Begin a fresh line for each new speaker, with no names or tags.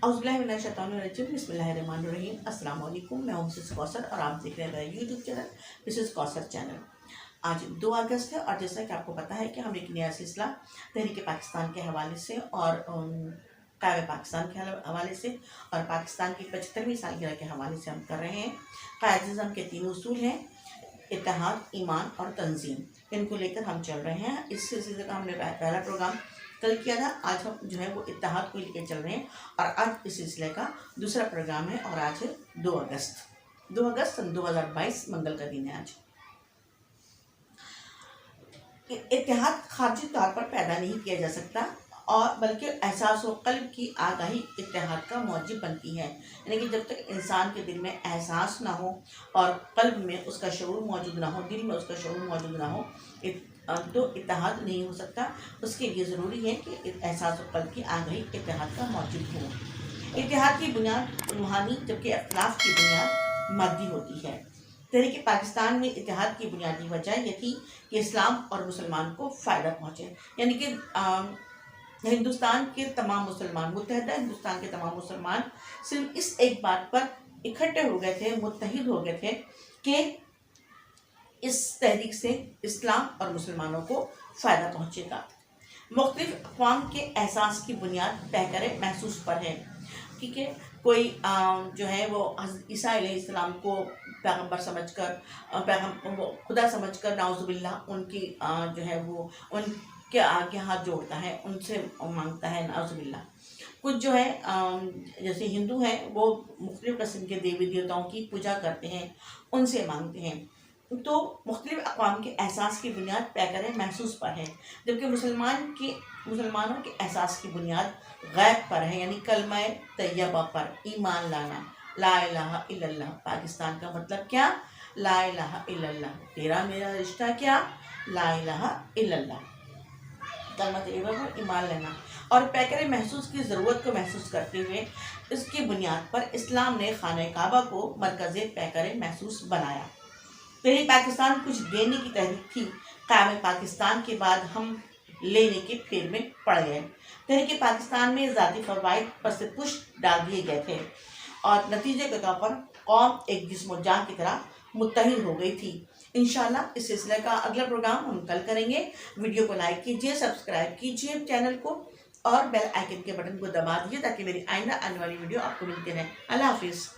औज़ बिल्लाहि मिनश शैतानिर रजीम बिस्मिल्लाहिर्रहमानिर्रहीम। अस्सलाम वालेकुम। मैं हूं मिसेस कौसर और आप देख रहे हैं मेरा YouTube channel Mrs Kausar channel. आज 2 अगस्त है और जैसा कि आपको पता है कि हम एक नया सिलसिला तहरीक पाकिस्तान के हवाले से और क़याम पाकिस्तान के हवाले से और पाकिस्तान की 75वीं सालगिरह के हवाले से हम कर रहे हैं। क़ायद-ए-आज़म के 3 उसूल हैं, इत्तेहाद, ईमान और तंज़ीम। इनको लेकर हम चल रहे हैं। इस सिलसिले का हमने पहला प्रोग्राम कल किया था। आज हम जो है वो इत्तेहाद को लेकर चल रहे हैं और आज इस सिलसिले का दूसरा प्रोग्राम है और आज है 2 अगस्त सन 2022 मंगल का दिन है आज। इत्तेहाद खारजी तौर पर पैदा नहीं किया जा सकता और बल्कि एहसास व क़ल्ब की आगाही इत्तेहाद का मौजिब बनती है। यानी कि जब तक इंसान के दिल में एहसास ना हो और क़ल्ब में उसका शऊर मौजूद ना हो, दिल में उसका शऊर मौजूद ना हो, तो इत्तेहाद नहीं हो सकता। उसके लिए ज़रूरी है कि एहसास व क़ल्ब की आगाही इत्तेहाद का मौजूद हो। इत्तेहाद की बुनियाद रूहानी जबकि इख्तिलाफ की बुनियाद मादी होती है। तहरीक पाकिस्तान में इत्तेहाद की बुनियादी वजह ये थी कि इस्लाम और मुसलमान को फ़ायदा पहुँचे। यानी कि हिंदुस्तान के तमाम मुसलमान, मुत्तहदा हिंदुस्तान के तमाम मुसलमान सिर्फ इस एक बात पर इकट्ठे हो गए थे, मुत्तहिद हो गए थे कि इस तहरीक से इस्लाम और मुसलमानों को फ़ायदा पहुँचेगा। मुख्तलिफ़ अक़वाम के एहसास की बुनियाद पैकर महसूस पर है। ठीक है, कोई जो है वो हज़रत ईसा अलैहिस्सलाम को पैगम्बर समझकर वो खुदा समझकर नाउज़ुबिल्लाह उनकी जो है वो उनके आगे हाथ जोड़ता है, उनसे मांगता है नाउज़ुबिल्लाह। कुछ जो है जैसे हिंदू हैं वो मुख्तलिफ़ किस्म के देवी देवताओं की पूजा करते हैं, उनसे मांगते हैं। तो मुख्तलिफ़ अक़वाम के एहसास की बुनियाद पैकर महसूस पर है, जबकि मुसलमानों के एहसास की बुनियाद गैब पर है, यानी कलमा तैयबा पर ईमान लाना। ला इलाहा इल्लल्लाह। पाकिस्तान का मतलब क्या? ला इलाहा इल्लल्लाह। तेरा मेरा रिश्ता क्या? ला इलाहा इल्लल्लाह। कलमा तैयबा पर ईमान लाना और पैकर महसूस की ज़रूरत को महसूस करते हुए इसकी बुनियाद पर इस्लाम ने खाने काबा को मरकज़ पैकर महसूस बनाया। तहरीक पाकिस्तान कुछ देने की तहरीक थी। क़याम पाकिस्तान के बाद हम लेने के फेर में पड़ गए। तहरीक पाकिस्तान में ज़ाती फ़वाइद पर से पुष्ट डाल दिए गए थे और नतीजे के तौर पर कौम एक जिस्म जान की तरह मुत्तहिद हो गई थी। इंशाअल्लाह इस सिलसिले का अगला प्रोग्राम हम कल करेंगे। वीडियो को लाइक कीजिए, सब्सक्राइब कीजिए चैनल को और बेल आइकन के बटन को दबा दीजिए ताकि मेरी आइंदा आने वाली वीडियो आपको मिलती रहे। अल्लाह हाफिज़।